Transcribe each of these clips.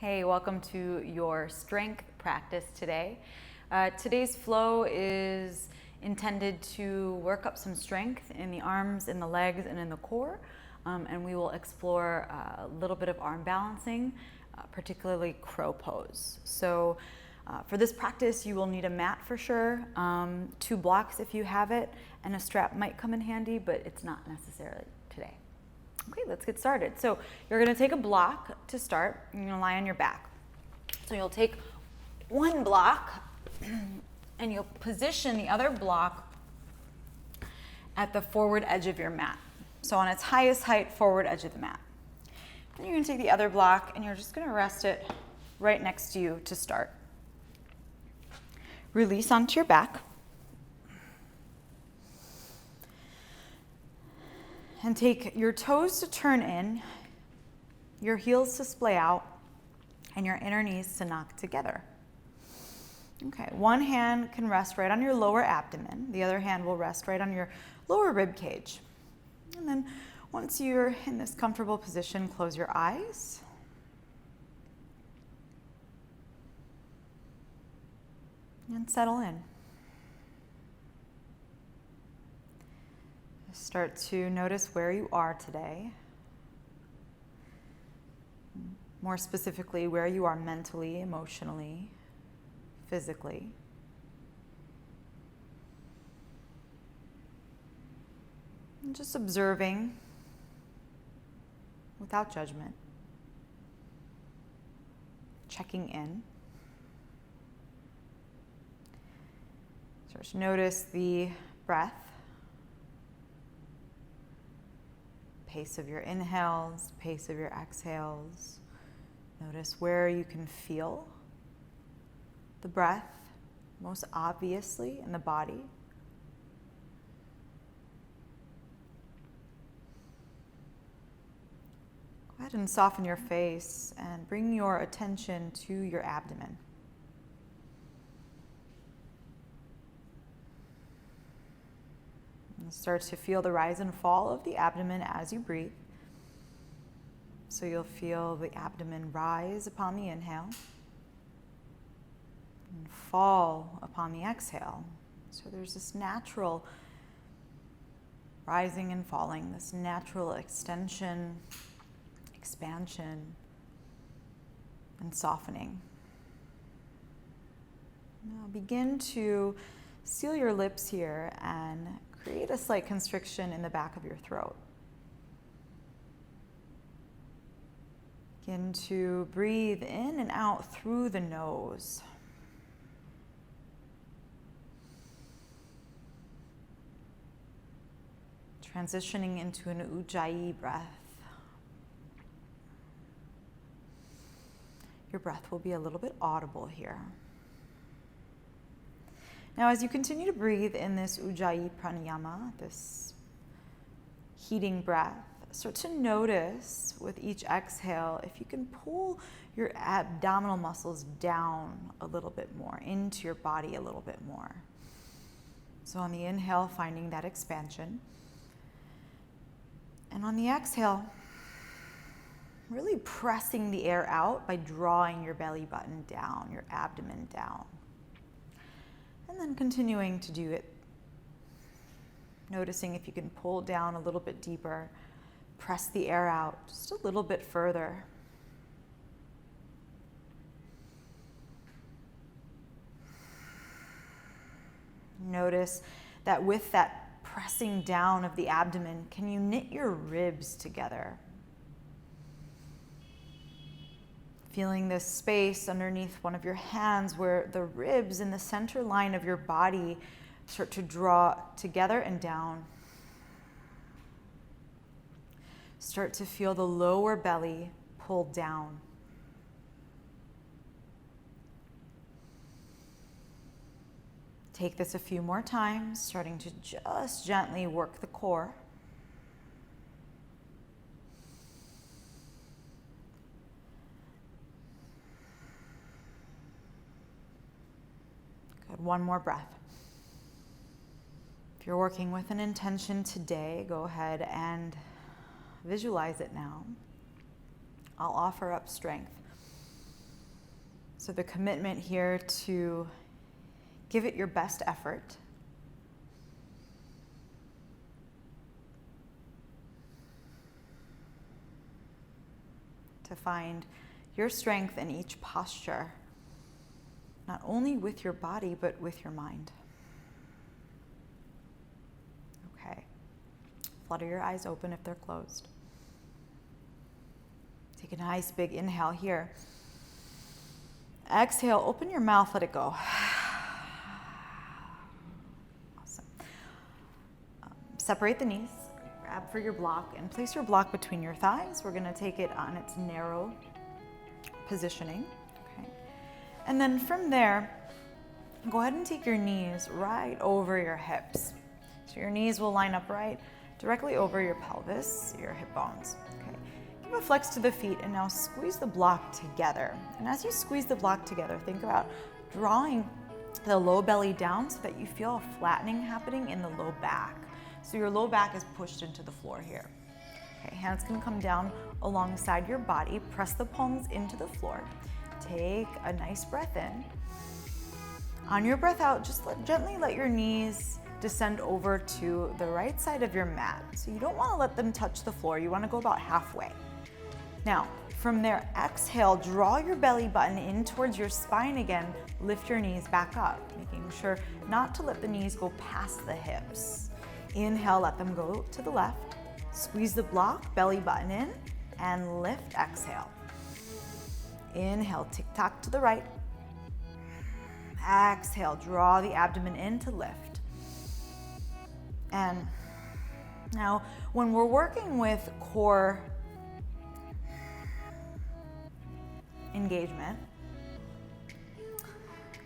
Hey, welcome to your strength practice today. Today's flow is intended to work up some strength in the arms, in the legs, and in the core. And we will explore a little bit of arm balancing, particularly crow pose. So for this practice, you will need a mat for sure, 2 blocks if you have it, and a strap might come in handy, but it's not necessary today. Okay, let's get started. So you're gonna take a block to start. You're gonna lie on your back. So you'll take one block and you'll position the other block at the forward edge of your mat. So on its highest height, forward edge of the mat. Then you're gonna take the other block and you're just gonna rest it right next to you to start. Release onto your back. And take your toes to turn in, your heels to splay out, and your inner knees to knock together. Okay, one hand can rest right on your lower abdomen. The other hand will rest right on your lower rib cage. And then once you're in this comfortable position, close your eyes. And settle in. Start to notice where you are today. More specifically, where you are mentally, emotionally, physically. And just observing without judgment. Checking in. Start to notice the breath. Pace of your inhales, pace of your exhales. Notice where you can feel the breath most obviously in the body. Go ahead and soften your face and bring your attention to your abdomen. And start to feel the rise and fall of the abdomen as you breathe. So you'll feel the abdomen rise upon the inhale and fall upon the exhale. So there's this natural rising and falling, this natural extension, expansion, and softening. Now begin to seal your lips here and create a slight constriction in the back of your throat. Begin to breathe in and out through the nose. Transitioning into an Ujjayi breath. Your breath will be a little bit audible here. Now, as you continue to breathe in this Ujjayi pranayama, this heating breath, start to notice with each exhale if you can pull your abdominal muscles down a little bit more, into your body a little bit more. So on the inhale, finding that expansion. And on the exhale, really pressing the air out by drawing your belly button down, your abdomen down. And then continuing to do it, noticing if you can pull down a little bit deeper, press the air out just a little bit further. Notice that with that pressing down of the abdomen, can you knit your ribs together? Feeling this space underneath one of your hands where the ribs in the center line of your body start to draw together and down. Start to feel the lower belly pull down. Take this a few more times, starting to just gently work the core. One more breath. If you're working with an intention today, go ahead and visualize it now. I'll offer up strength. So the commitment here to give it your best effort. To find your strength in each posture, not only with your body, but with your mind. Okay. Flutter your eyes open if they're closed. Take a nice big inhale here. Exhale, open your mouth, let it go. Awesome. Separate the knees, grab for your block, and place your block between your thighs. We're gonna take it on its narrow positioning, okay? And then from there, go ahead and take your knees right over your hips. So your knees will line up right directly over your pelvis, your hip bones, okay? Give a flex to the feet and now squeeze the block together. And as you squeeze the block together, think about drawing the low belly down so that you feel a flattening happening in the low back. So your low back is pushed into the floor here. Okay, hands can come down alongside your body. Press the palms into the floor. Take a nice breath in. On your breath out, just gently let your knees descend over to the right side of your mat. So you don't want to let them touch the floor. You want to go about halfway. Now, from there, exhale, draw your belly button in towards your spine again. Lift your knees back up, making sure not to let the knees go past the hips. Inhale, let them go to the left. Squeeze the block, belly button in, and lift, exhale. Inhale, tick-tock to the right. Exhale, draw the abdomen in to lift. And now, when we're working with core engagement,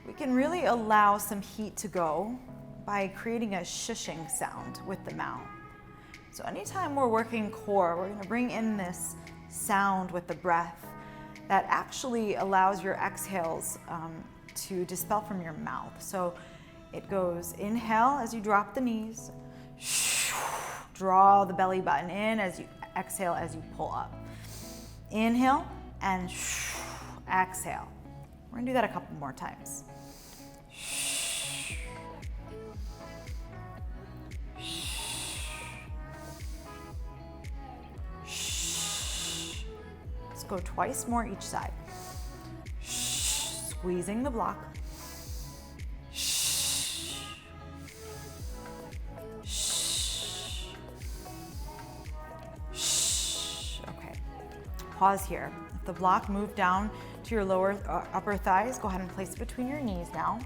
we can really allow some heat to go by creating a shushing sound with the mouth. So anytime we're working core, we're gonna bring in this sound with the breath that actually allows your exhales to dispel from your mouth. So it goes inhale as you drop the knees, draw the belly button in as you exhale as you pull up. Inhale and exhale. We're gonna do that a couple more times. Let's go twice more each side. Squeezing the block. Okay, pause here. If the block moved down to your lower upper thighs, go ahead and place it between your knees now.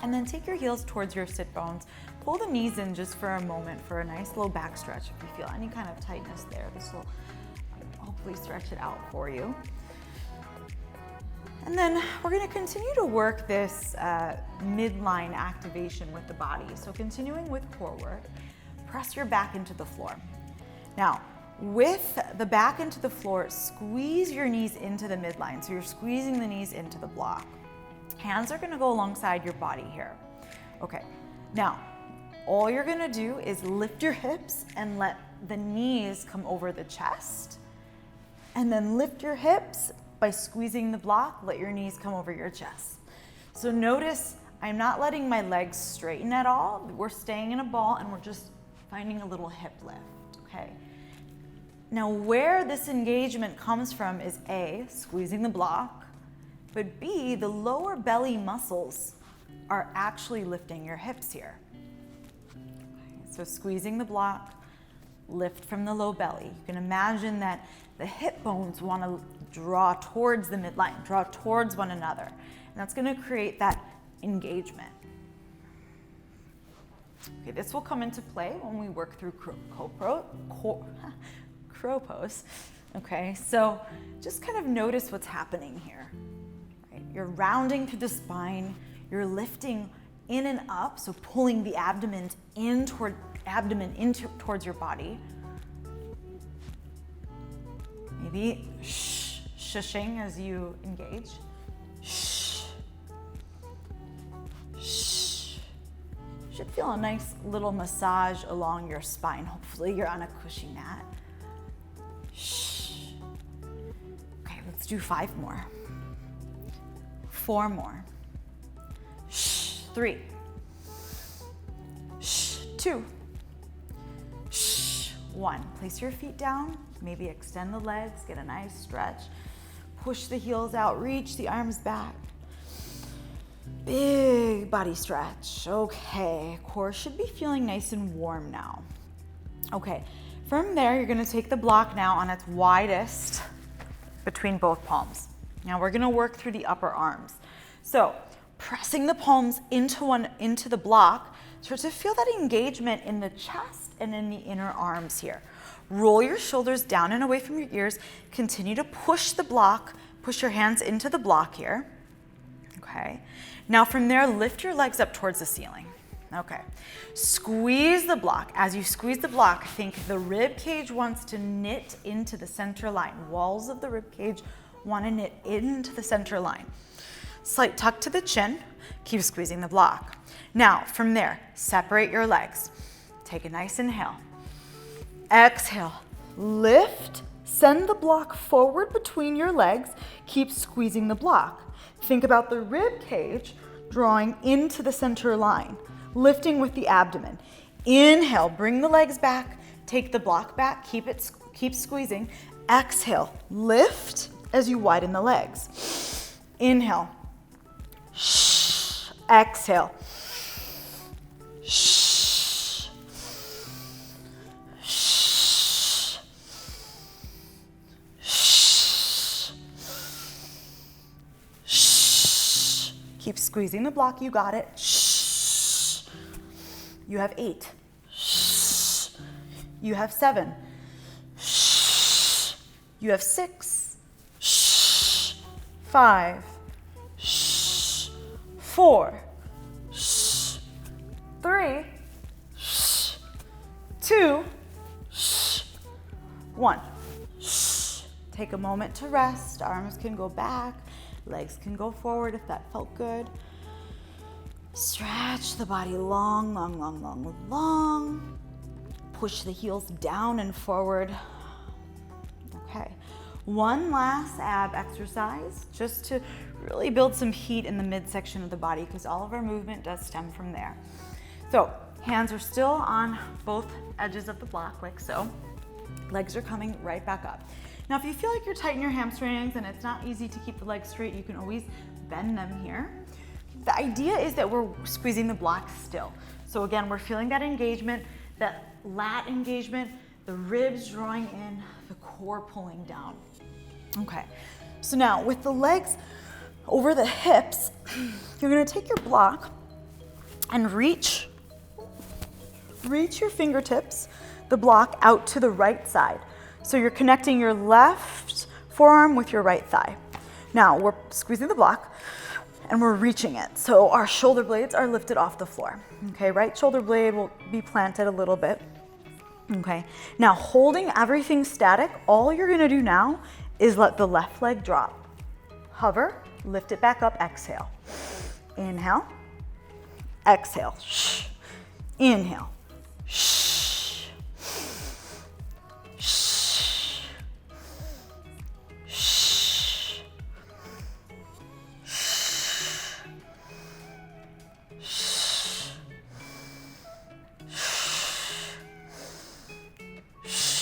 And then take your heels towards your sit bones. Pull the knees in just for a moment for a nice low back stretch. If you feel any kind of tightness there, this will hopefully stretch it out for you. And then we're gonna continue to work this midline activation with the body. So continuing with core work, press your back into the floor. Now, with the back into the floor, squeeze your knees into the midline. So you're squeezing the knees into the block. Hands are gonna go alongside your body here. Okay, now, all you're gonna do is lift your hips and let the knees come over the chest. And then lift your hips by squeezing the block, let your knees come over your chest. So notice I'm not letting my legs straighten at all. We're staying in a ball and we're just finding a little hip lift, okay? Now where this engagement comes from is A, squeezing the block, but B, the lower belly muscles are actually lifting your hips here. Okay, so squeezing the block, lift from the low belly. You can imagine that the hip bones want to draw towards the midline, draw towards one another. And that's going to create that engagement. Okay, this will come into play when we work through crow pose. Okay, so just kind of notice what's happening here. Right? You're rounding through the spine, you're lifting in and up, so pulling the abdomen in towards your body. Maybe shushing as you engage. Shh. Shh. Should feel a nice little massage along your spine. Hopefully you're on a cushy mat. Shh. Okay, let's do 5 more. 4 more. 3. 2. 1. Place your feet down. Maybe extend the legs, get a nice stretch. Push the heels out, reach the arms back. Big body stretch. Okay, core should be feeling nice and warm now. Okay, from there, you're gonna take the block now on its widest between both palms. Now we're gonna work through the upper arms. So, pressing the palms into the block, start to feel that engagement in the chest and in the inner arms here. Roll your shoulders down and away from your ears. Continue to push the block, push your hands into the block here. Okay. Now from there, lift your legs up towards the ceiling. Okay. Squeeze the block. As you squeeze the block, think the rib cage wants to knit into the center line. Walls of the rib cage want to knit into the center line. Slight tuck to the chin. Keep squeezing the block. Now from there, separate your legs. Take a nice inhale. Exhale. Lift. Send the block forward between your legs. Keep squeezing the block. Think about the rib cage drawing into the center line, lifting with the abdomen. Inhale, bring the legs back, take the block back, keep squeezing. Exhale, lift as you widen the legs. Inhale. Exhale. Keep squeezing the block, you got it. You have 8. You have 7. You have 6. 5. 4. 3. 2. 1. Take a moment to rest. Arms can go back. Legs can go forward if that felt good. Stretch the body long, long, long, long, long. Push the heels down and forward. Okay. One last ab exercise just to really build some heat in the midsection of the body because all of our movement does stem from there. So hands are still on both edges of the block like so. Legs are coming right back up. Now, if you feel like you're tight in your hamstrings and it's not easy to keep the legs straight, you can always bend them here. The idea is that we're squeezing the block still. So again, we're feeling that engagement, that lat engagement, the ribs drawing in, the core pulling down. Okay, so now with the legs over the hips, you're gonna take your block and reach your fingertips, the block out to the right side. So you're connecting your left forearm with your right thigh. Now we're squeezing the block and we're reaching it. So our shoulder blades are lifted off the floor. Okay, right shoulder blade will be planted a little bit. Okay, now holding everything static, all you're gonna do now is let the left leg drop. Hover, lift it back up, exhale. Inhale, exhale, inhale.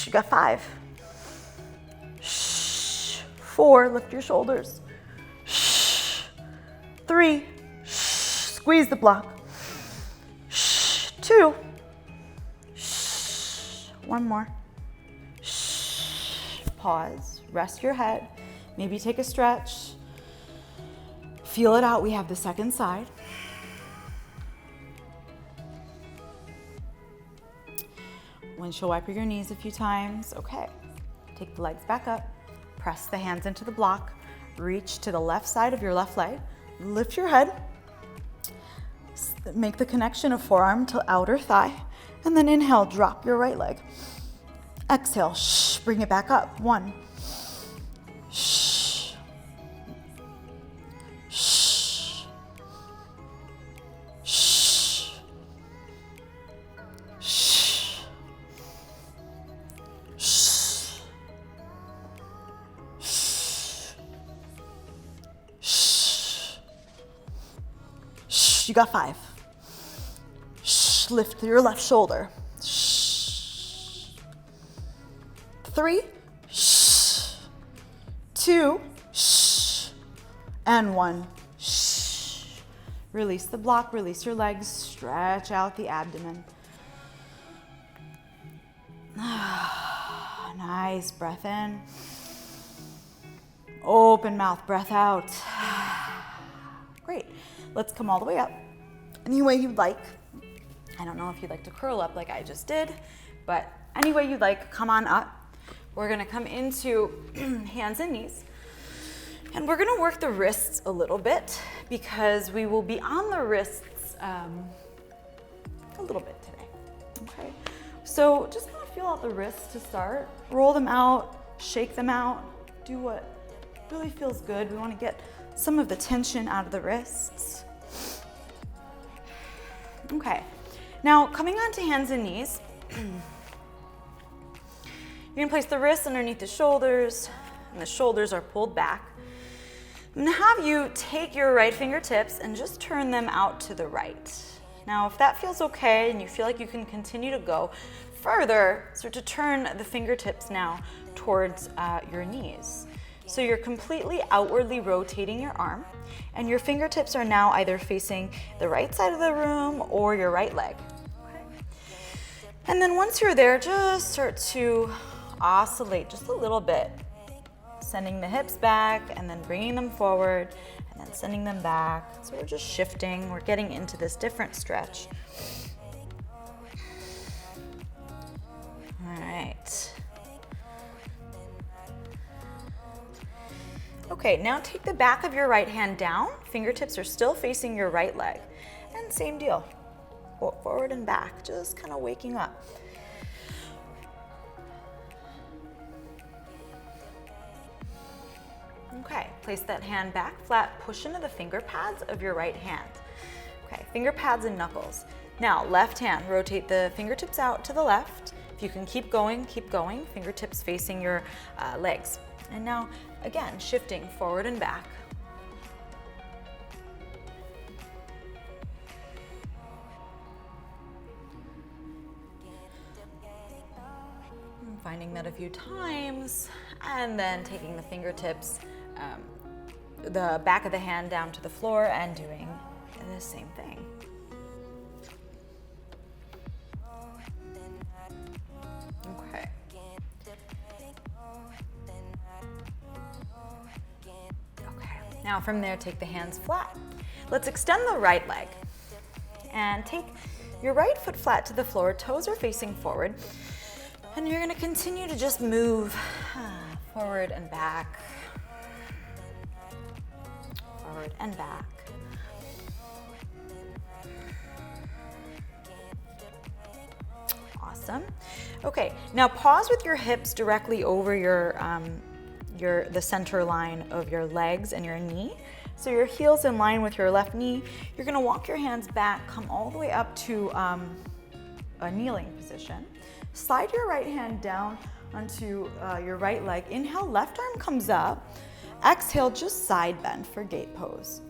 You got 5. 4, lift your shoulders. 3, squeeze the block. 2, 1 more. Pause, rest your head, maybe take a stretch. Feel it out, we have the second side. Windshield wiper your knees a few times. Okay, take the legs back up, press the hands into the block, reach to the left side of your left leg, lift your head, make the connection of forearm to outer thigh, and then inhale, drop your right leg. Exhale, bring it back up. 1. You got 5. Lift your left shoulder. 3, 2, and 1. Release the block, release your legs, stretch out the abdomen. Nice, breath in. Open mouth, breath out. Great, let's come all the way up. Any way you'd like. I don't know if you'd like to curl up like I just did, but any way you'd like, come on up. We're gonna come into hands and knees. And we're gonna work the wrists a little bit because we will be on the wrists a little bit today, okay? So just kind of feel out the wrists to start. Roll them out, shake them out, do what really feels good. We wanna get some of the tension out of the wrists. Okay, now coming onto hands and knees, you're gonna place the wrists underneath the shoulders, and the shoulders are pulled back. I'm gonna have you take your right fingertips and just turn them out to the right. Now, if that feels okay and you feel like you can continue to go further, start to turn the fingertips now towards your knees. So you're completely outwardly rotating your arm, and your fingertips are now either facing the right side of the room or your right leg. Okay. And then once you're there, just start to oscillate just a little bit, sending the hips back and then bringing them forward and then sending them back. So we're just shifting, we're getting into this different stretch. All right. Okay, now take the back of your right hand down. Fingertips are still facing your right leg. And same deal, forward and back, just kind of waking up. Okay, place that hand back flat, push into the finger pads of your right hand. Okay, finger pads and knuckles. Now, left hand, rotate the fingertips out to the left. If you can keep going, fingertips facing your legs. And now, again, shifting forward and back. Finding that a few times, and then taking the fingertips, the back of the hand down to the floor and doing the same thing. Okay. Okay, now from there, take the hands flat. Let's extend the right leg and take your right foot flat to the floor, toes are facing forward, and you're gonna continue to just move forward and back, forward and back. Awesome. Okay, now pause with your hips directly over the center line of your legs and your knee. So your heel's in line with your left knee. You're gonna walk your hands back, come all the way up to a kneeling position. Slide your right hand down onto your right leg. Inhale, left arm comes up. Exhale, just side bend for gate pose.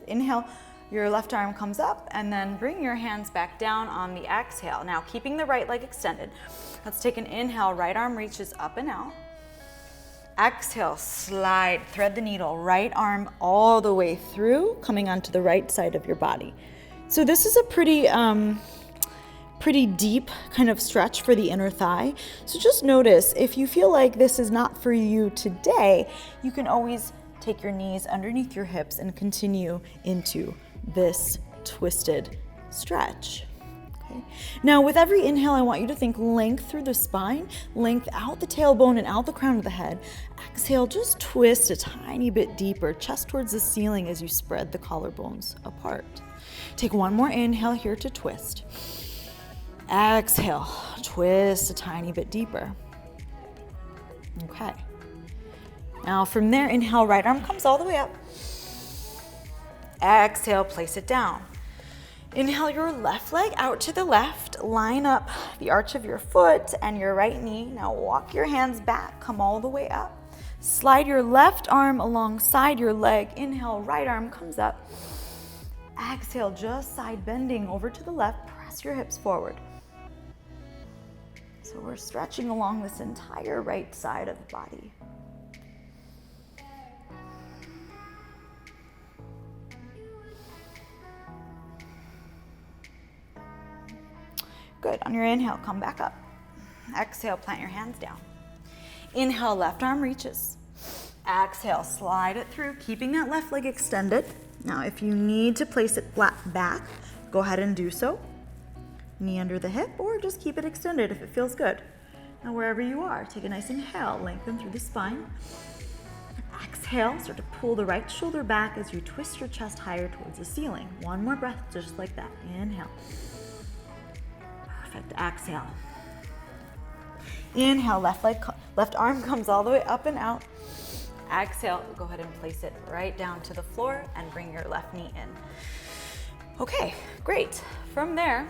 Inhale, your left arm comes up, and then bring your hands back down on the exhale. Now, keeping the right leg extended, let's take an inhale, right arm reaches up and out. Exhale, slide, thread the needle, right arm all the way through, coming onto the right side of your body. So this is a pretty deep kind of stretch for the inner thigh. So just notice, if you feel like this is not for you today, you can always take your knees underneath your hips and continue into this twisted stretch. Okay. Now, with every inhale, I want you to think length through the spine, length out the tailbone and out the crown of the head. Exhale, just twist a tiny bit deeper, chest towards the ceiling as you spread the collarbones apart. Take one more inhale here to twist. Exhale, twist a tiny bit deeper. Okay. Now from there, inhale, right arm comes all the way up. Exhale, place it down. Inhale your left leg out to the left, line up the arch of your foot and your right knee. Now walk your hands back, come all the way up. Slide your left arm alongside your leg. Inhale, right arm comes up. Exhale, just side bending over to the left. Press your hips forward. So we're stretching along this entire right side of the body. Good. On your inhale, come back up. Exhale, plant your hands down. Inhale, left arm reaches. Exhale, slide it through, keeping that left leg extended. Now, if you need to place it flat back, go ahead and do so. Knee under the hip, or just keep it extended if it feels good. Now, wherever you are, take a nice inhale, lengthen through the spine. Exhale, start to pull the right shoulder back as you twist your chest higher towards the ceiling. One more breath, just like that. Inhale. Perfect. Exhale. Inhale, left arm comes all the way up and out. Exhale, go ahead and place it right down to the floor and bring your left knee in. Okay, great. From there,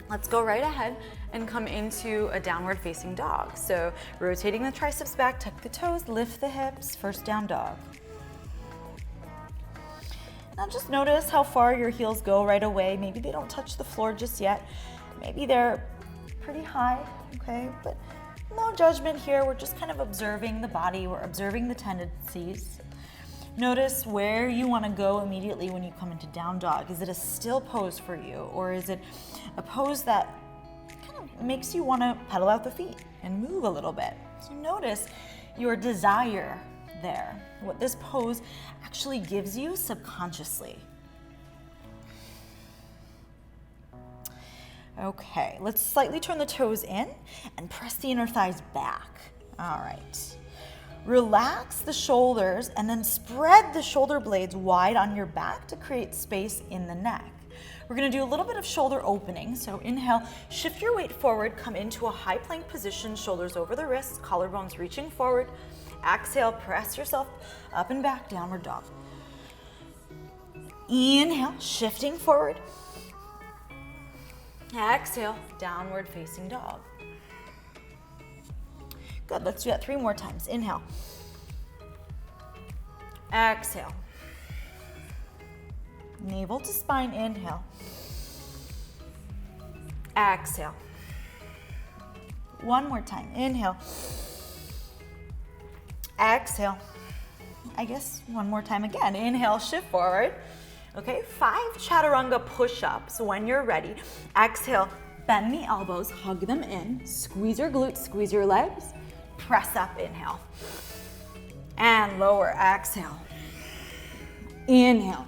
let's go right ahead and come into a downward facing dog. So rotating the triceps back, tuck the toes, lift the hips, first down dog. Now just notice how far your heels go right away. Maybe they don't touch the floor just yet. Maybe they're pretty high, okay? But no judgment here. We're just kind of observing the body. We're observing the tendencies. Notice where you want to go immediately when you come into down dog. Is it a still pose for you, or is it a pose that kind of makes you want to pedal out the feet and move a little bit? So notice your desire there, what this pose actually gives you subconsciously. Okay, let's slightly turn the toes in and press the inner thighs back. All right. Relax the shoulders and then spread the shoulder blades wide on your back to create space in the neck. We're gonna do a little bit of shoulder opening. So inhale, shift your weight forward, come into a high plank position, shoulders over the wrists, collarbones reaching forward. Exhale, press yourself up and back, downward dog. Inhale, shifting forward. Exhale, downward facing dog. Good, let's do that 3 more times. Inhale. Exhale. Navel to spine, inhale. Exhale. One more time, inhale. Exhale. I guess one more time again. Inhale, shift forward. Okay, 5 chaturanga push-ups when you're ready. Exhale, bend the elbows, hug them in, squeeze your glutes, squeeze your legs, press up, inhale. And lower, exhale. Inhale.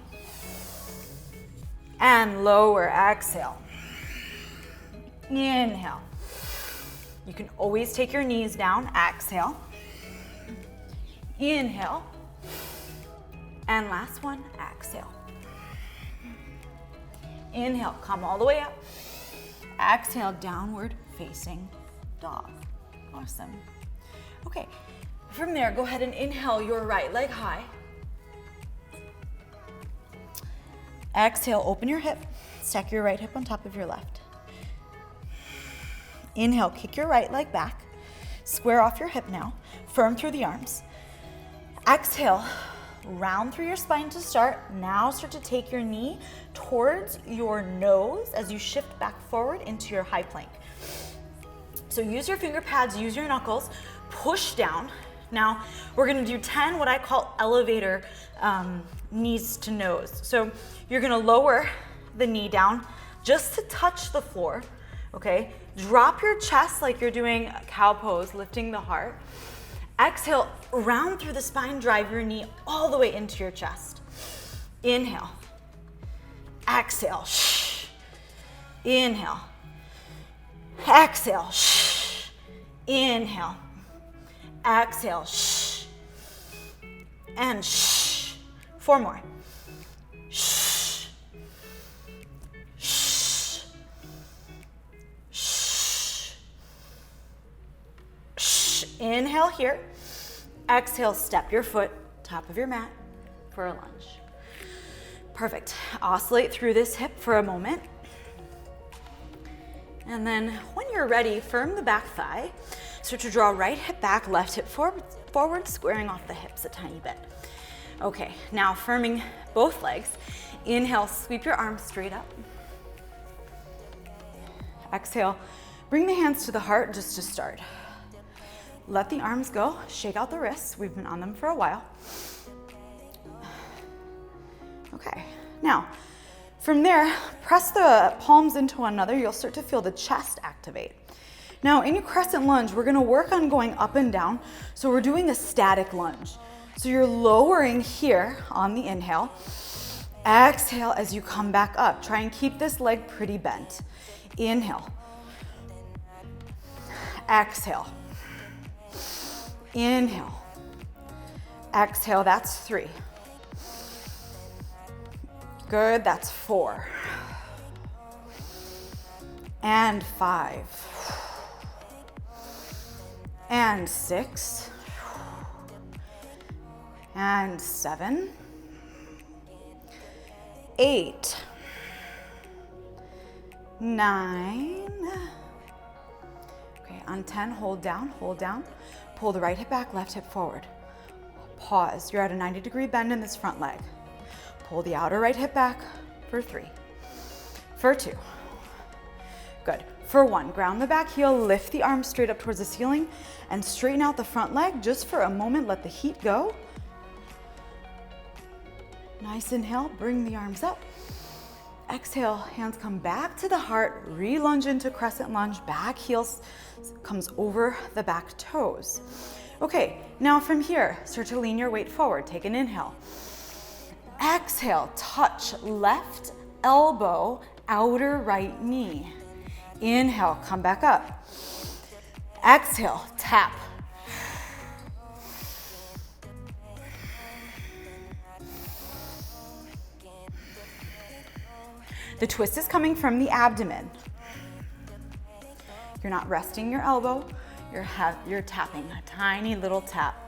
And lower, exhale. Inhale. You can always take your knees down, exhale. Inhale. And last one, exhale. Inhale, come all the way up. Exhale, downward facing dog. Awesome. Okay, from there, go ahead and inhale your right leg high. Exhale, open your hip. Stack your right hip on top of your left. Inhale, kick your right leg back. Square off your hip now. Firm through the arms. Exhale, round through your spine to start. Now start to take your knee towards your nose as you shift back forward into your high plank. So use your finger pads, use your knuckles, push down. Now we're gonna do 10 what I call elevator knees to nose. So you're gonna lower the knee down just to touch the floor, okay? Drop your chest like you're doing a cow pose, lifting the heart. Exhale, round through the spine, drive your knee all the way into your chest. Inhale. Exhale. Shh. Inhale. Exhale. Shh. Inhale. Exhale. Shh. And shh. 4 more. Shh. Shh. Shh. Shh. Inhale here. Exhale, step your foot, top of your mat for a lunge. Perfect. Oscillate through this hip for a moment. And then when you're ready, firm the back thigh. Start to draw right hip back, left hip forward, squaring off the hips a tiny bit. Okay, now firming both legs. Inhale, sweep your arms straight up. Exhale, bring the hands to the heart just to start. Let the arms go, shake out the wrists. We've been on them for a while. Okay, now from there, press the palms into one another. You'll start to feel the chest activate. Now in your crescent lunge, we're gonna work on going up and down. So we're doing a static lunge. So you're lowering here on the inhale. Exhale as you come back up. Try and keep this leg pretty bent. Inhale. Exhale. Inhale. Exhale, that's 3. Good, that's 4. And 5. And 6. And 7. 8. 9. Okay, on 10, hold down, hold down. Pull the right hip back, left hip forward. Pause. You're at a 90-degree bend in this front leg. Pull the outer right hip back for 3. For 2. Good. For 1, ground the back heel, lift the arms straight up towards the ceiling, and straighten out the front leg just for a moment. Let the heat go. Nice inhale, bring the arms up. Exhale, hands come back to the heart, re-lunge into crescent lunge, back heel comes over the back toes. Okay, now from here, start to lean your weight forward. Take an inhale. Exhale, touch left elbow, outer right knee. Inhale, come back up. Exhale, tap. The twist is coming from the abdomen. You're not resting your elbow, you're tapping, a tiny little tap.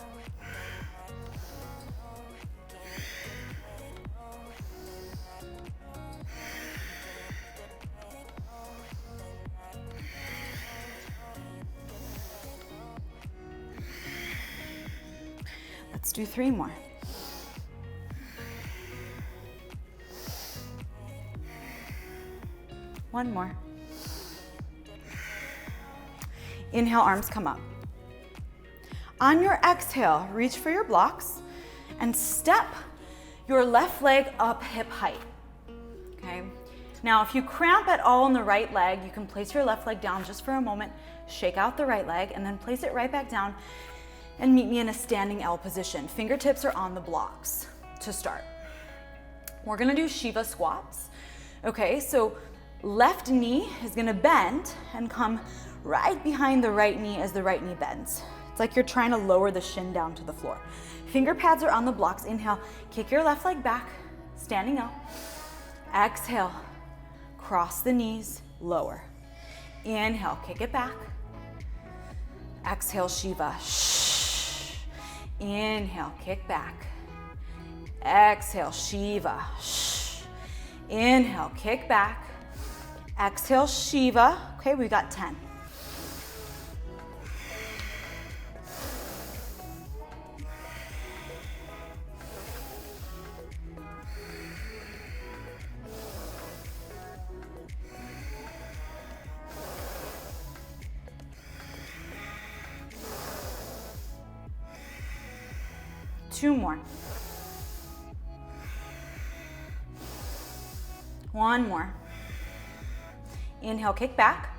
Let's do 3 more. One more. Inhale, arms come up. On your exhale, reach for your blocks and step your left leg up hip height. Okay? Now, if you cramp at all in the right leg, you can place your left leg down just for a moment, shake out the right leg, and then place it right back down and meet me in a standing L position. Fingertips are on the blocks to start. We're gonna do Shiva squats. Okay, so left knee is gonna bend and come right behind the right knee as the right knee bends. It's like you're trying to lower the shin down to the floor. Finger pads are on the blocks. Inhale, kick your left leg back, standing up. Exhale, cross the knees, lower. Inhale, kick it back. Exhale, Shiva. Shh. Inhale, kick back. Exhale, Shiva. Shh. Inhale, kick back. Exhale, Shiva. Okay, we got 10. Two more. One more. Inhale, kick back.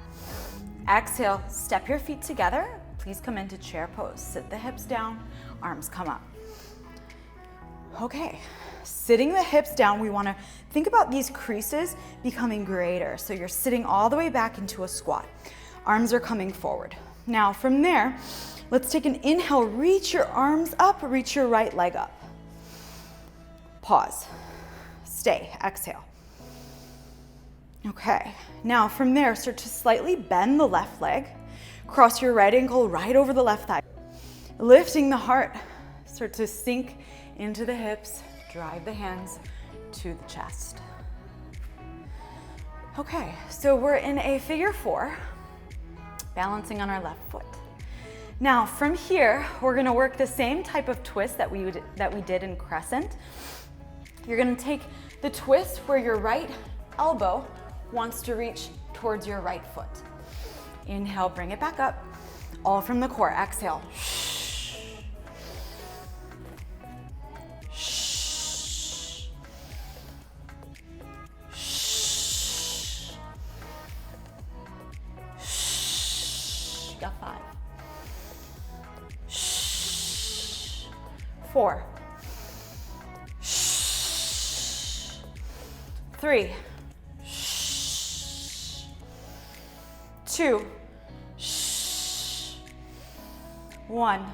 Exhale, step your feet together. Please come into chair pose. Sit the hips down, arms come up. Okay, sitting the hips down, we wanna think about these creases becoming greater. So you're sitting all the way back into a squat. Arms are coming forward. Now from there, let's take an inhale, reach your arms up, reach your right leg up. Pause, stay, exhale. Okay, now from there, start to slightly bend the left leg, cross your right ankle right over the left thigh. Lifting the heart, start to sink into the hips, drive the hands to the chest. Okay, so we're in a figure 4, balancing on our left foot. Now from here, we're gonna work the same type of twist that we did in crescent. You're gonna take the twist where your right elbow wants to reach towards your right foot. Inhale, bring it back up, all from the core. Exhale. Got 5. 4. 3. 2. 1.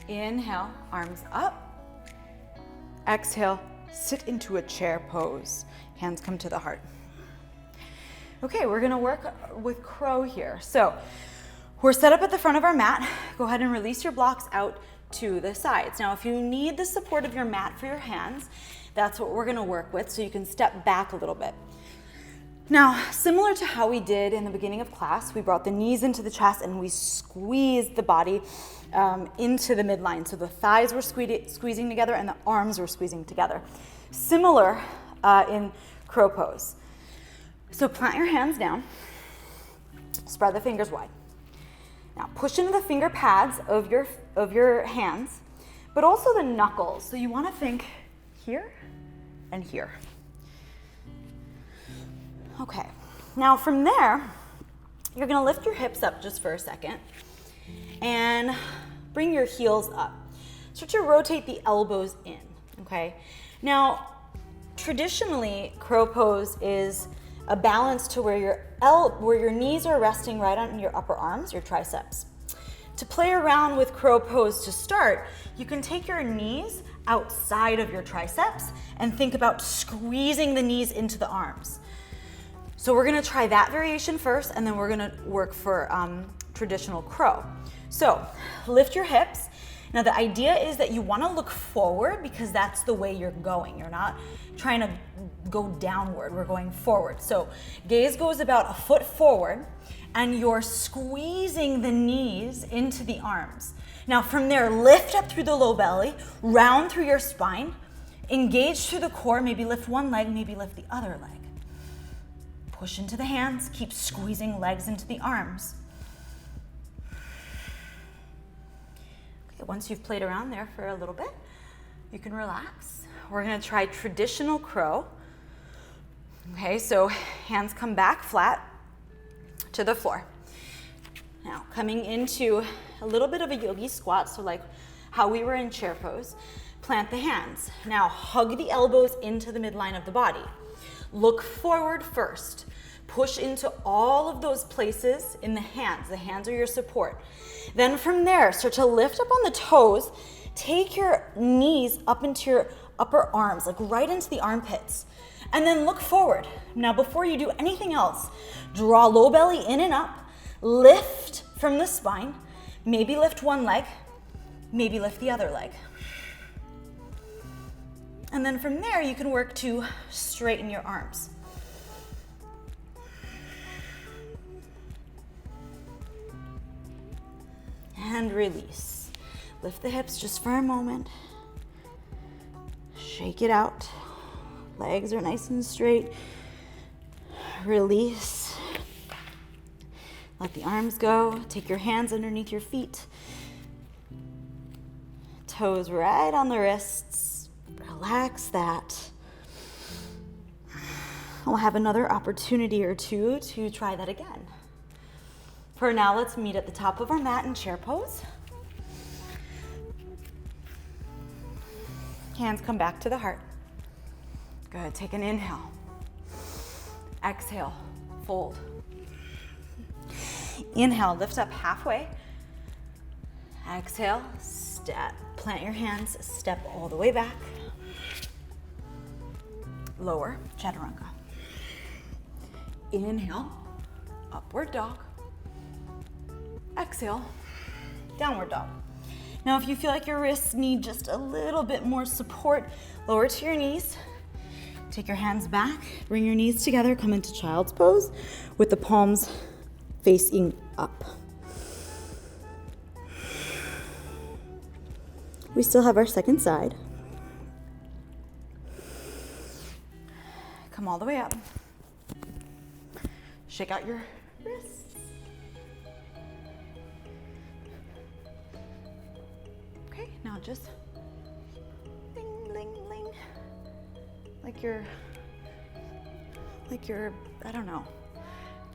Inhale, arms up. Exhale, sit into a chair pose. Hands come to the heart. Okay, we're gonna work with crow here. So we're set up at the front of our mat. Go ahead and release your blocks out to the sides. Now, if you need the support of your mat for your hands, that's what we're gonna work with, so you can step back a little bit. Now, similar to how we did in the beginning of class, we brought the knees into the chest and we squeezed the body into the midline. So the thighs were squeezing together and the arms were squeezing together. Similar in crow pose. So plant your hands down, spread the fingers wide. Now push into the finger pads of your hands, but also the knuckles. So you wanna think here and here. Okay, now from there, you're gonna lift your hips up just for a second and bring your heels up. Start to rotate the elbows in, okay? Now, traditionally, crow pose is a balance to where your knees are resting right on your upper arms, your triceps. To play around with crow pose to start, you can take your knees outside of your triceps and think about squeezing the knees into the arms. So we're gonna try that variation first, and then we're gonna work for traditional crow. So lift your hips. Now the idea is that you wanna look forward because that's the way you're going. You're not trying to go downward, we're going forward. So gaze goes about a foot forward and you're squeezing the knees into the arms. Now from there, lift up through the low belly, round through your spine, engage through the core, maybe lift one leg, maybe lift the other leg. Push into the hands, keep squeezing legs into the arms. Okay, once you've played around there for a little bit, you can relax. We're gonna try traditional crow. Okay, so hands come back flat to the floor. Now, coming into a little bit of a yogi squat, so like how we were in chair pose, plant the hands. Now, hug the elbows into the midline of the body. Look forward first. Push into all of those places in the hands. The hands are your support. Then from there, start to lift up on the toes. Take your knees up into your upper arms, like right into the armpits. And then look forward. Now, before you do anything else, draw low belly in and up. Lift from the spine. Maybe lift one leg. Maybe lift the other leg. And then from there, you can work to straighten your arms. And release. Lift the hips just for a moment. Shake it out. Legs are nice and straight. Release. Let the arms go. Take your hands underneath your feet. Toes right on the wrists. Relax that. We'll have another opportunity or two to try that again. For now, let's meet at the top of our mat in chair pose. Hands come back to the heart. Good, take an inhale. Exhale, fold. Inhale, lift up halfway. Exhale, step, plant your hands, step all the way back. Lower, chaturanga. Inhale, upward dog. Exhale, downward dog. Now, if you feel like your wrists need just a little bit more support, lower to your knees. Take your hands back, bring your knees together, come into child's pose with the palms facing up. We still have our second side. Come all the way up. Shake out your wrists. Okay, now just ling, ling, ling. Like you're, I don't know,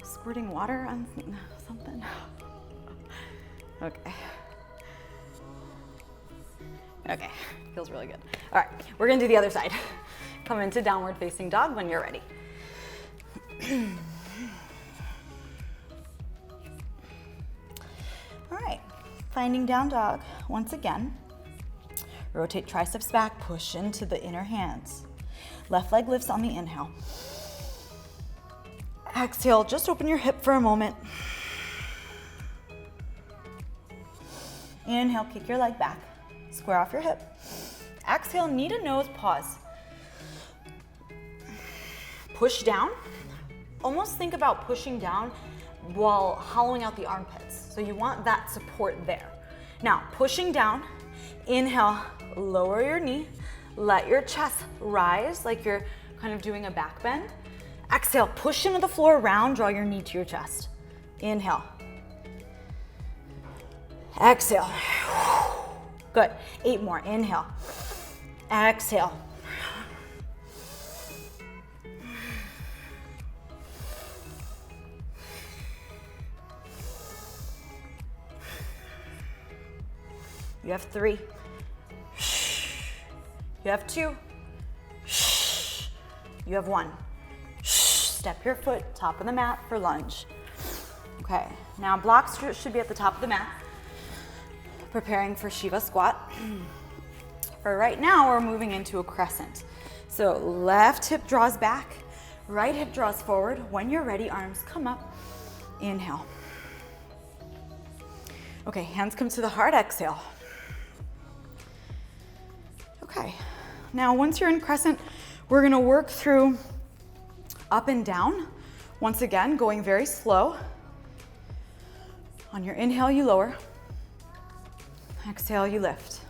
squirting water on something. Okay. Okay, feels really good. All right, we're gonna do the other side. Come into downward facing dog when you're ready. All right, finding down dog. Once again, rotate triceps back, push into the inner hands. Left leg lifts on the inhale. Exhale, just open your hip for a moment. Inhale, kick your leg back. Square off your hip. Exhale, knee to nose, pause. Push down. Almost think about pushing down while hollowing out the armpits. So you want that support there. Now, pushing down, inhale, lower your knee. Let your chest rise like you're kind of doing a back bend. Exhale, push into the floor, round, draw your knee to your chest. Inhale. Exhale. Good. 8 more. Inhale. Exhale. You have 3. You have 2. You have 1. Step your foot, top of the mat for lunge. Okay, now blocks should be at the top of the mat. Preparing for Shiva squat. For right now, we're moving into a crescent. So left hip draws back, right hip draws forward. When you're ready, arms come up. Inhale. Okay, hands come to the heart, exhale. Okay, now once you're in crescent, we're gonna work through up and down. Once again, going very slow. On your inhale, you lower. Exhale, you lift.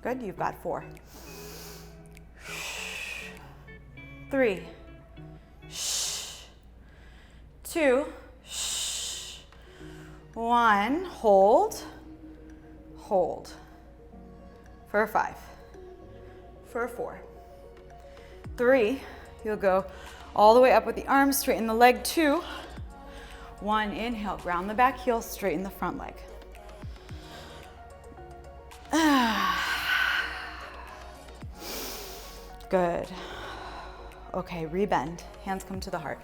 Good, you've got 4. 3. 2. 1. Hold. Hold. For 5. For 4. 3. You'll go all the way up with the arms, straighten the leg. 2. 1. Inhale, ground the back heel, straighten the front leg. Good. Okay, rebend. Hands come to the heart.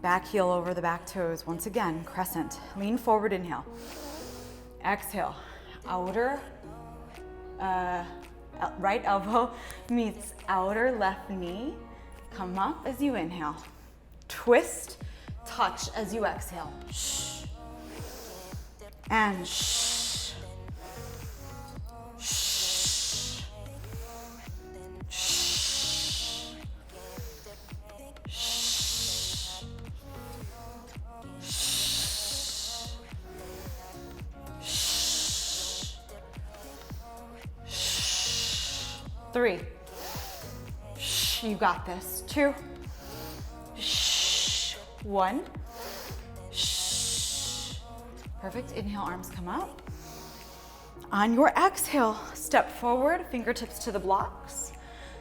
Back heel over the back toes. Once again, crescent. Lean forward, inhale. Exhale. Outer right elbow meets outer left knee. Come up as you inhale. Twist, touch as you exhale. Shh. And shh. Shh. Shh. Shh. Shh. 3. Shh, you got this. 2. Shh. 1. Shh. Perfect. Inhale, arms come up. On your exhale, step forward, fingertips to the blocks.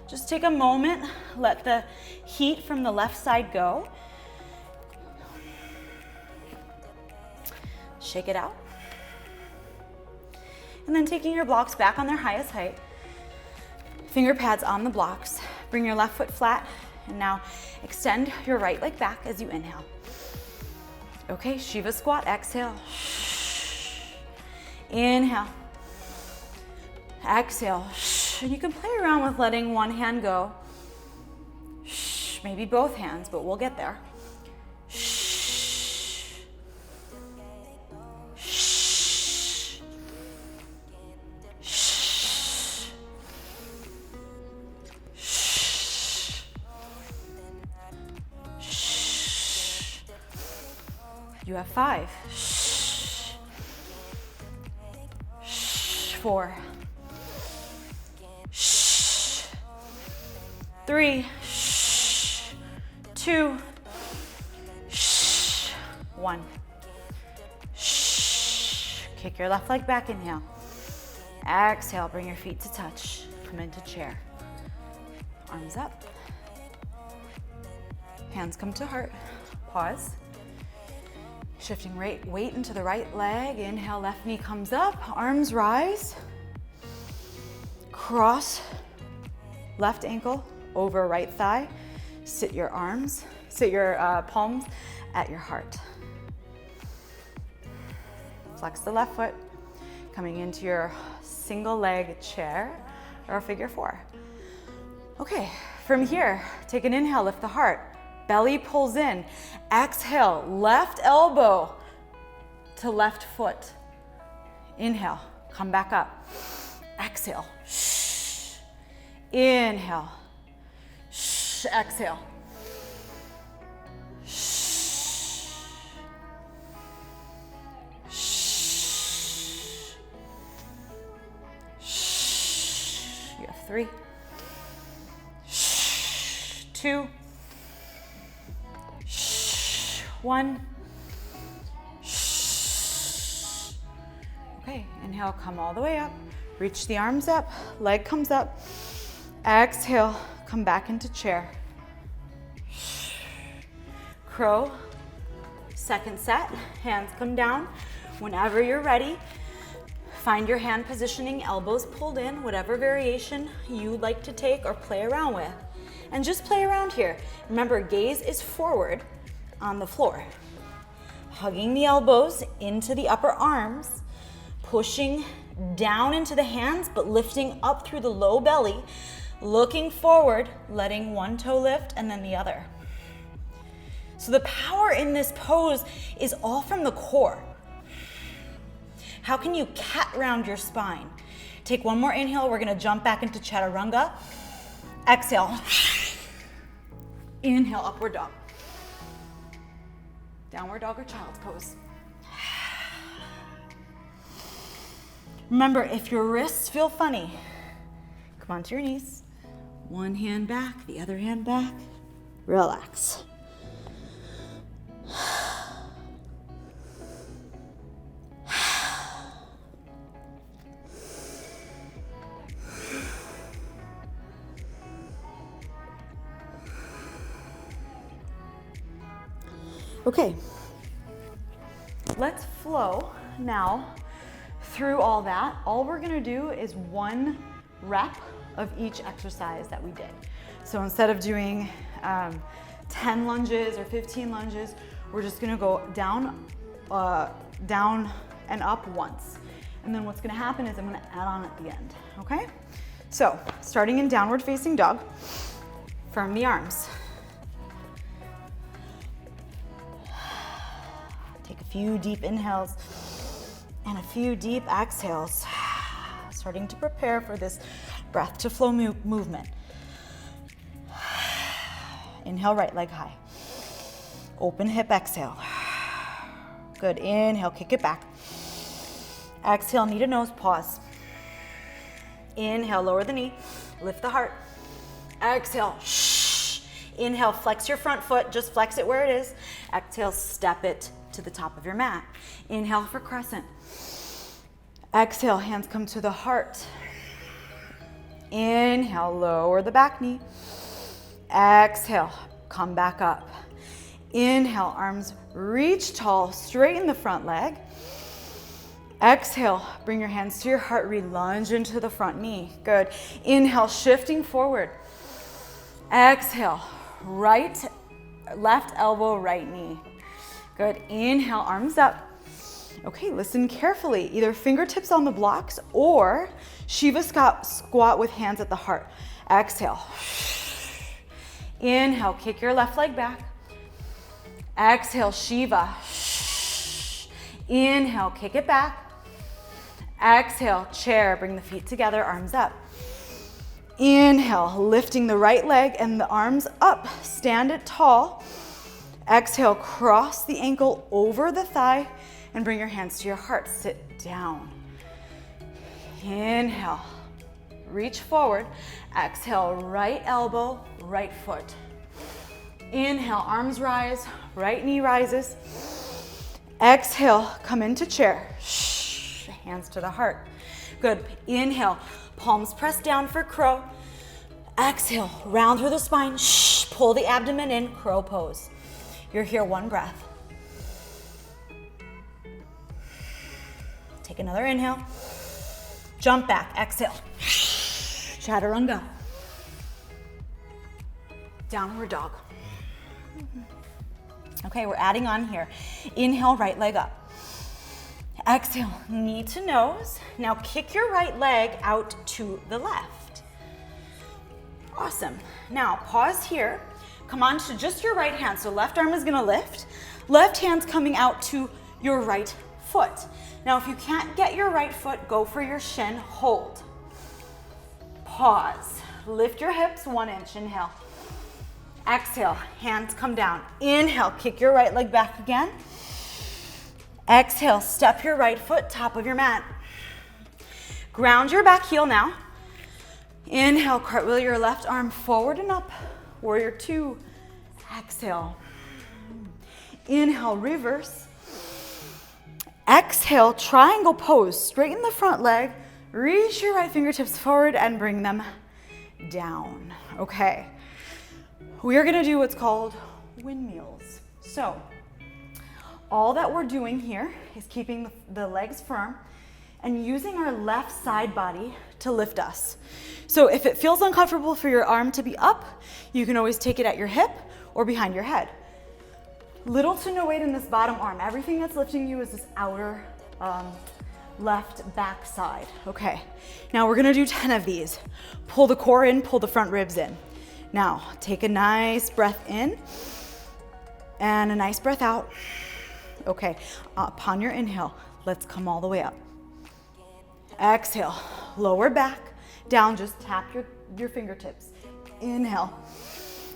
Just take a moment, let the heat from the left side go. Shake it out. And then taking your blocks back on their highest height, finger pads on the blocks, bring your left foot flat, and now extend your right leg back as you inhale. Okay, Shiva squat, exhale. Inhale. Exhale. And you can play around with letting one hand go. Maybe both hands, but we'll get there. You have 5. Shh. Shh. 4. Shh. 3. Shh. 2. Shh. 1. Shh. Kick your left leg back, inhale. Exhale, bring your feet to touch. Come into chair. Arms up. Hands come to heart. Pause. Shifting weight into the right leg. Inhale, left knee comes up. Arms rise. Cross left ankle over right thigh. Sit your palms at your heart. Flex the left foot. Coming into your single leg chair or figure 4. Okay, from here, take an inhale, lift the heart. Belly pulls in. Exhale, left elbow to left foot. Inhale, come back up. Exhale, shh. Inhale, shh. Exhale, shh. Shh. Shh. You have 3. Shh. 2. 1. Shh. Okay, inhale, come all the way up. Reach the arms up, leg comes up. Exhale, come back into chair. Crow. Second set, hands come down. Whenever you're ready, find your hand positioning, elbows pulled in, whatever variation you like to take or play around with. And just play around here. Remember, gaze is forward on the floor. Hugging the elbows into the upper arms, pushing down into the hands, but lifting up through the low belly, looking forward, letting one toe lift and then the other. So the power in this pose is all from the core. How can you cat round your spine? Take one more inhale, we're gonna jump back into chaturanga. Exhale. Inhale, upward dog. Downward dog or child's pose. Remember, if your wrists feel funny, come onto your knees. One hand back, the other hand back. Relax. Okay, let's flow now through all that. All we're gonna do is 1 rep of each exercise that we did. So instead of doing 10 lunges or 15 lunges, we're just gonna go down and up once. And then what's gonna happen is I'm gonna add on at the end, okay? So starting in downward facing dog, firm the arms. Take a few deep inhales and a few deep exhales. Starting to prepare for this breath to flow movement. Inhale, right leg high. Open hip, exhale. Good, inhale, kick it back. Exhale, knee to nose, pause. Inhale, lower the knee, lift the heart. Exhale, shh. Inhale, flex your front foot, just flex it where it is. Exhale, step it to the top of your mat. Inhale for crescent. Exhale, hands come to the heart. Inhale, lower the back knee. Exhale, come back up. Inhale, arms reach tall, straighten the front leg. Exhale, bring your hands to your heart, re-lunge into the front knee. Good. Inhale, shifting forward. Exhale, left elbow, right knee. Good. Inhale, arms up. Okay, listen carefully. Either fingertips on the blocks or Shiva squat with hands at the heart. Exhale. Inhale, kick your left leg back. Exhale, Shiva. Inhale, kick it back. Exhale, chair, bring the feet together, arms up. Inhale, lifting the right leg and the arms up. Stand it tall. Exhale, cross the ankle over the thigh and bring your hands to your heart. Sit down. Inhale, reach forward. Exhale, right elbow, right foot. Inhale, arms rise, right knee rises. Exhale, come into chair. Shh, hands to the heart. Good. Inhale, palms pressed down for crow. Exhale, round through the spine. Shh, pull the abdomen in, crow pose. You're here, one breath. Take another inhale. Jump back, exhale. Chaturanga. Downward dog. Okay, we're adding on here. Inhale, right leg up. Exhale, knee to nose. Now kick your right leg out to the left. Awesome. Now pause here. Come on to just your right hand. So left arm is gonna lift. Left hand's coming out to your right foot. Now if you can't get your right foot, go for your shin, hold. Pause. Lift your hips 1 inch, inhale. Exhale, hands come down. Inhale, kick your right leg back again. Exhale, step your right foot, top of your mat. Ground your back heel now. Inhale, cartwheel your left arm forward and up. Warrior 2. Exhale. Inhale, reverse. Exhale, triangle pose. Straighten the front leg. Reach your right fingertips forward and bring them down. Okay. We are gonna do what's called windmills. So, all that we're doing here is keeping the legs firm and using our left side body to lift us. So if it feels uncomfortable for your arm to be up, you can always take it at your hip or behind your head. Little to no weight in this bottom arm. Everything that's lifting you is this outer left back side. Okay, now we're gonna do 10 of these. Pull the core in, pull the front ribs in. Now, take a nice breath in and a nice breath out. Okay, upon your inhale, let's come all the way up. Exhale, lower back, down, just tap your fingertips. Inhale,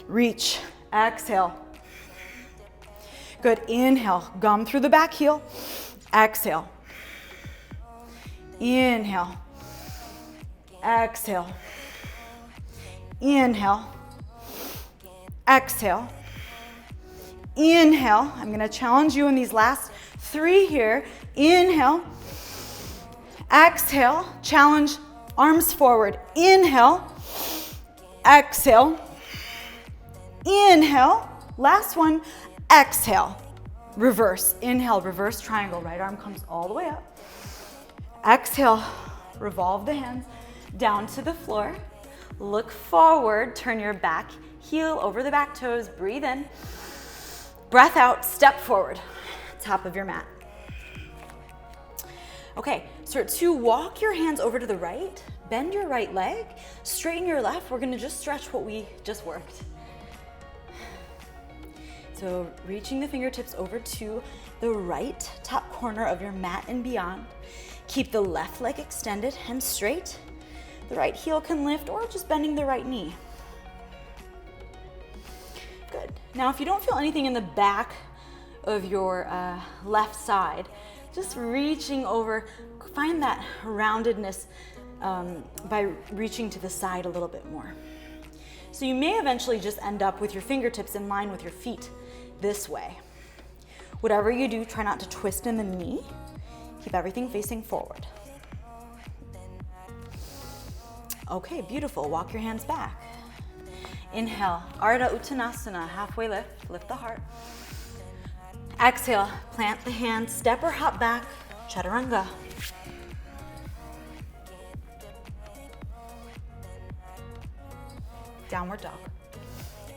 reach, exhale. Good, inhale, gum through the back heel. Exhale. Inhale. Exhale. Inhale. Exhale. Inhale. I'm gonna challenge you in these last 3 here. Inhale. Exhale. Challenge, arms forward. Inhale. Exhale. Inhale. Last one. Exhale. Reverse. Inhale, reverse triangle. Right arm comes all the way up. Exhale. Revolve the hands down to the floor. Look forward. Turn your back heel over the back toes. Breathe in. Breath out. Step forward. Top of your mat. Okay, start to walk your hands over to the right. Bend your right leg. Straighten your left. We're gonna just stretch what we just worked. So reaching the fingertips over to the right top corner of your mat and beyond. Keep the left leg extended and straight. The right heel can lift or just bending the right knee. Good. Now if you don't feel anything in the back of your left side, just reaching over, find that roundedness by reaching to the side a little bit more. So you may eventually just end up with your fingertips in line with your feet this way. Whatever you do, try not to twist in the knee. Keep everything facing forward. Okay, beautiful. Walk your hands back. Inhale, Ardha Uttanasana, halfway lift, lift the heart. Exhale, plant the hands, step or hop back, Chaturanga. Downward dog.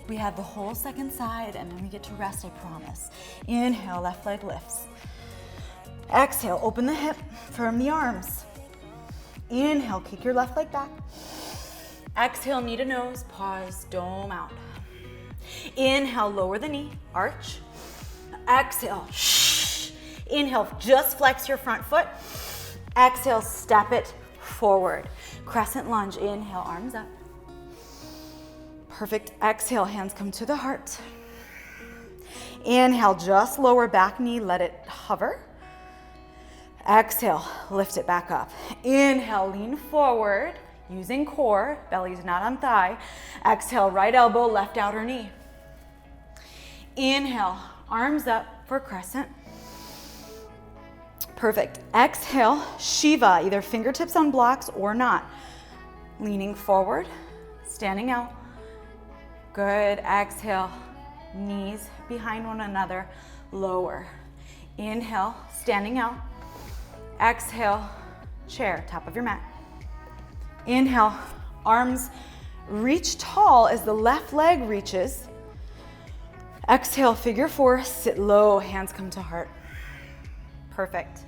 We have the whole second side and then we get to rest, I promise. Inhale, left leg lifts. Exhale, open the hip, firm the arms. Inhale, kick your left leg back. Exhale, knee to nose, pause, dome out. Inhale, lower the knee, arch. Exhale, shh. Inhale, just flex your front foot. Exhale, step it forward. Crescent lunge, inhale, arms up. Perfect, exhale, hands come to the heart. Inhale, just lower back knee, let it hover. Exhale, lift it back up. Inhale, lean forward, using core, belly's not on thigh. Exhale, right elbow, left outer knee. Inhale, arms up for crescent. Perfect. Exhale, Shiva, either fingertips on blocks or not. Leaning forward, standing out. Good. Exhale, knees behind one another, lower. Inhale, standing out. Exhale, chair, top of your mat. Inhale, arms reach tall as the left leg reaches. Exhale, figure four, sit low, hands come to heart. Perfect.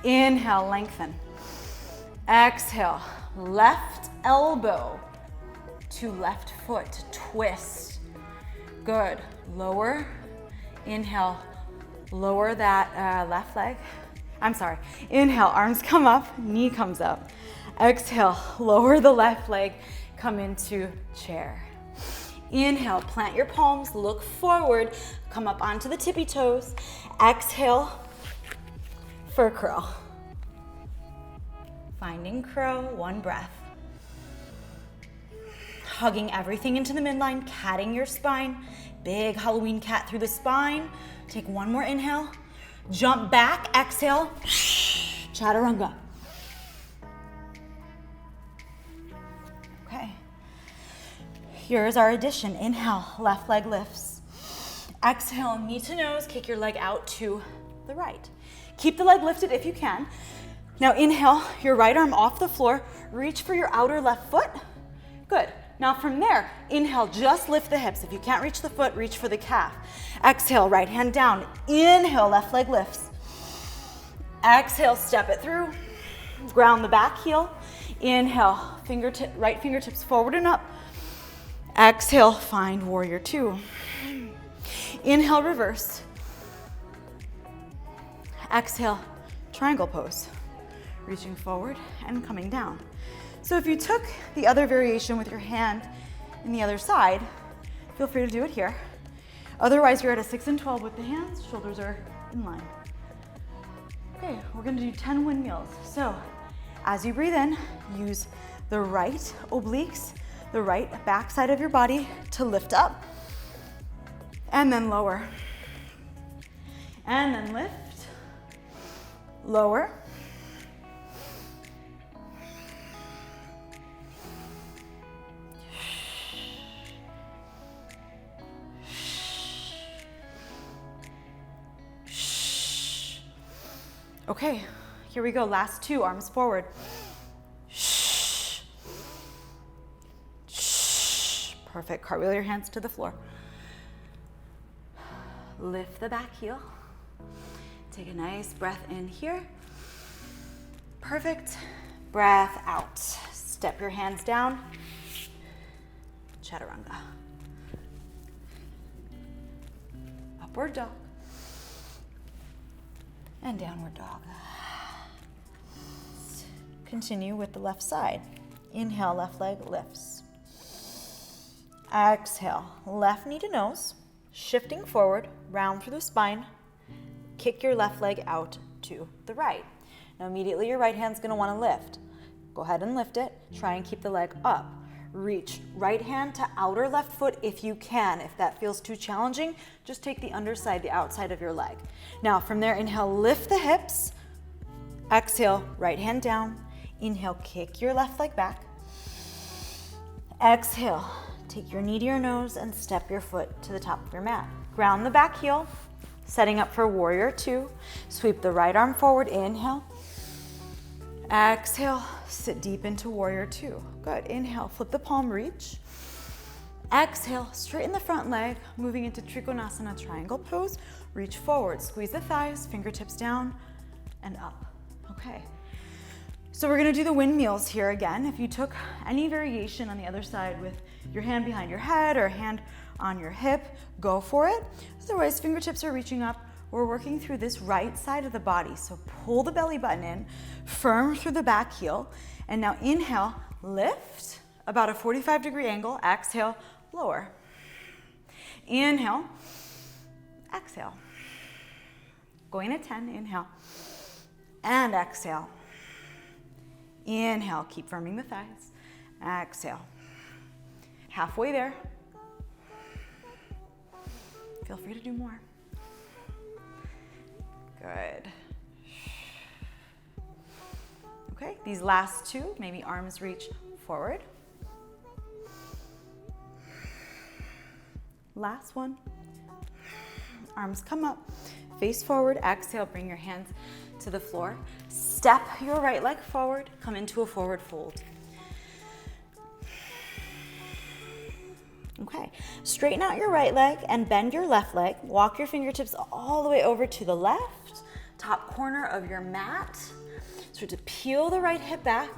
Inhale, lengthen. Exhale, left elbow to left foot, twist. Good. Lower. Inhale, lower that left leg. I'm sorry. Inhale, arms come up, knee comes up. Exhale, lower the left leg, come into chair. Inhale, plant your palms, look forward, come up onto the tippy toes. Exhale, for curl. Finding crow, one breath. Hugging everything into the midline, catting your spine. Big Halloween cat through the spine. Take one more inhale. Jump back, exhale, chaturanga. Okay. Here's our addition. Inhale, left leg lifts. Exhale, knee to nose, kick your leg out to the right. Keep the leg lifted if you can. Now inhale, your right arm off the floor, reach for your outer left foot. Good. Now from there, inhale, just lift the hips. If you can't reach the foot, reach for the calf. Exhale, right hand down. Inhale, left leg lifts. Exhale, step it through. Ground the back heel. Inhale, right fingertips forward and up. Exhale, find warrior two. Inhale, reverse. Exhale, triangle pose. Reaching forward and coming down. So if you took the other variation with your hand in the other side, feel free to do it here. Otherwise, you're at a 6 and 12 with the hands, shoulders are in line. Okay, we're gonna do 10 windmills. So as you breathe in, use the right obliques, the right back side of your body to lift up, and then lower. And then lift, lower. Okay, here we go. Last two, arms forward. Shh. Shh. Perfect. Cartwheel your hands to the floor. Lift the back heel. Take a nice breath in here. Perfect. Breath out. Step your hands down. Chaturanga. Upward dog. And downward dog. Continue with the left side. Inhale, left leg lifts. Exhale, left knee to nose, shifting forward, round through the spine. Kick your left leg out to the right. Now immediately your right hand's gonna wanna lift. Go ahead and lift it. Try and keep the leg up. Reach right hand to outer left foot if you can. If that feels too challenging, just take the underside, the outside of your leg. Now from there, inhale, lift the hips. Exhale, right hand down. Inhale, kick your left leg back. Exhale, take your knee to your nose and step your foot to the top of your mat. Ground the back heel, setting up for warrior two. Sweep the right arm forward, inhale. Exhale, sit deep into warrior two. Good, inhale, flip the palm, reach. Exhale, straighten the front leg, moving into Trikonasana triangle pose. Reach forward, squeeze the thighs, fingertips down and up. Okay, so we're gonna do the windmills here again. If you took any variation on the other side with your hand behind your head or hand on your hip, go for it. Otherwise, fingertips are reaching up. We're working through this right side of the body. So pull the belly button in, firm through the back heel. And now inhale, lift, about a 45-degree angle. Exhale, lower. Inhale. exhale. Going to 10, inhale, and exhale. Inhale, keep firming the thighs. Exhale. Halfway there. Feel free to do more. Good. Okay, these last two, maybe arms reach forward. Last one. Arms come up, face forward, exhale, bring your hands to the floor. Step your right leg forward, come into a forward fold. Okay, straighten out your right leg and bend your left leg. Walk your fingertips all the way over to the left, top corner of your mat. Start to peel the right hip back,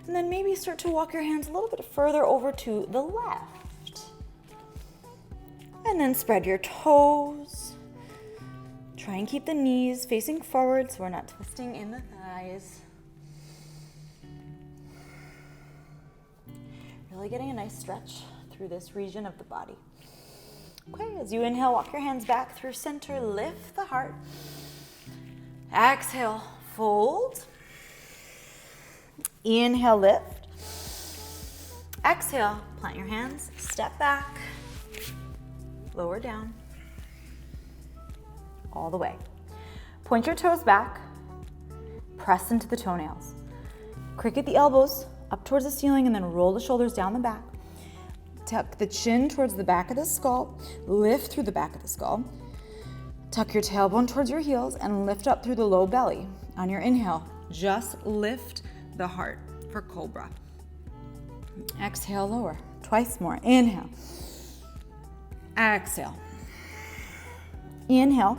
and then maybe start to walk your hands a little bit further over to the left. And then spread your toes. Try and keep the knees facing forward so we're not twisting in the thighs. Really getting a nice stretch through this region of the body. Okay, as you inhale, walk your hands back through center, lift the heart. Exhale, fold. Inhale, lift. Exhale, plant your hands, step back, lower down, all the way. Point your toes back, press into the toenails. Cricket the elbows up towards the ceiling and then roll the shoulders down the back. Tuck the chin towards the back of the skull, lift through the back of the skull. Tuck your tailbone towards your heels and lift up through the low belly. On your inhale, just lift the heart for cobra. Exhale, lower. Twice more. Inhale. Exhale. Inhale.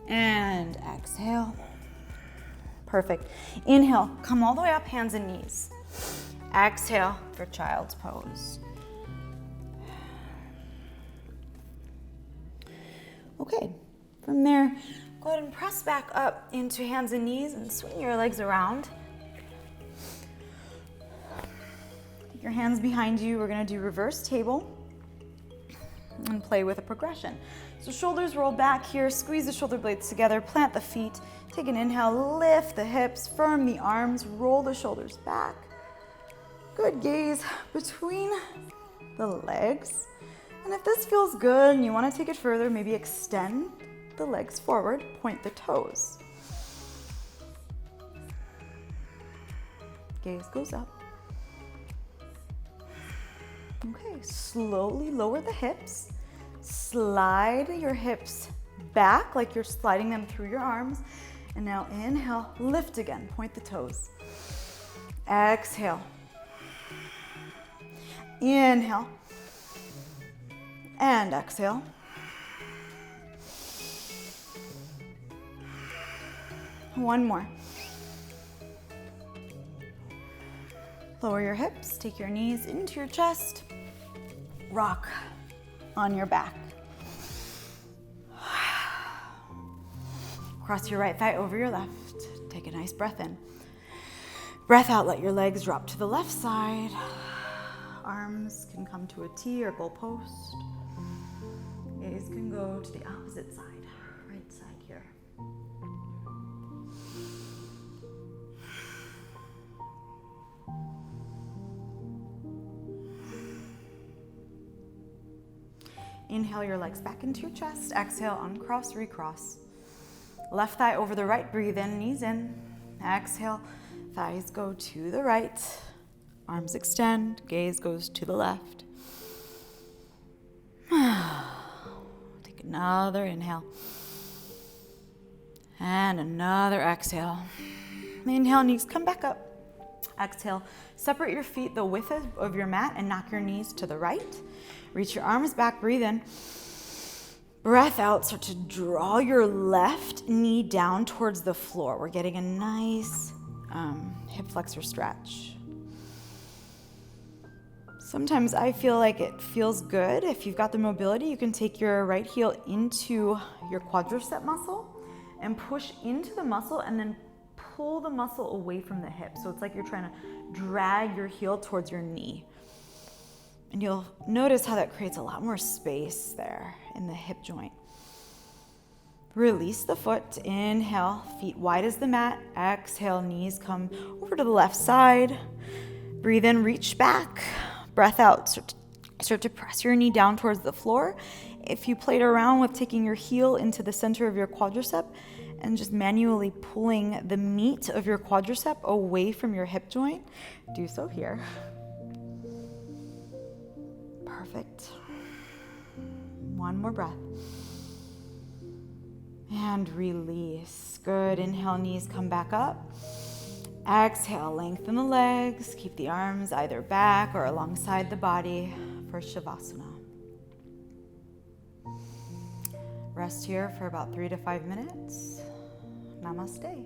And exhale. Perfect. Inhale, come all the way up, hands and knees. Exhale for child's pose. Okay, from there, go ahead and press back up into hands and knees and swing your legs around. Take your hands behind you. We're gonna do reverse table and play with a progression. So shoulders roll back here, squeeze the shoulder blades together, plant the feet, take an inhale, lift the hips, firm the arms, roll the shoulders back. Good, gaze between the legs. And if this feels good and you want to take it further, maybe extend the legs forward, point the toes. Gaze goes up. Okay, slowly lower the hips. Slide your hips back like you're sliding them through your arms. And now inhale, lift again, point the toes. Exhale. Inhale. And exhale. One more. Lower your hips, take your knees into your chest. Rock on your back. Cross your right thigh over your left. Take a nice breath in. Breath out, let your legs drop to the left side. Arms can come to a T or goal post. Gaze can go to the opposite side, right side here. Inhale your legs back into your chest. Exhale, uncross, recross. Left thigh over the right, breathe in, knees in. Exhale, thighs go to the right. Arms extend, gaze goes to the left. Take another inhale. And another exhale. Inhale, knees come back up. Exhale, separate your feet the width of your mat and knock your knees to the right. Reach your arms back, breathe in. Breath out, start to draw your left knee down towards the floor. We're getting a nice hip flexor stretch. Sometimes I feel like it feels good. If you've got the mobility, you can take your right heel into your quadricep muscle and push into the muscle and then pull the muscle away from the hip. So it's like you're trying to drag your heel towards your knee. And you'll notice how that creates a lot more space there in the hip joint. Release the foot. Inhale, feet wide as the mat. Exhale, knees come over to the left side. Breathe in, reach back. Breath out. Start to press your knee down towards the floor. If you played around with taking your heel into the center of your quadricep and just manually pulling the meat of your quadricep away from your hip joint, do so here. Perfect. One more breath. And release. Good. Inhale, knees come back up. Exhale, lengthen the legs. Keep the arms either back or alongside the body for Shavasana. Rest here for about 3 to 5 minutes. Namaste.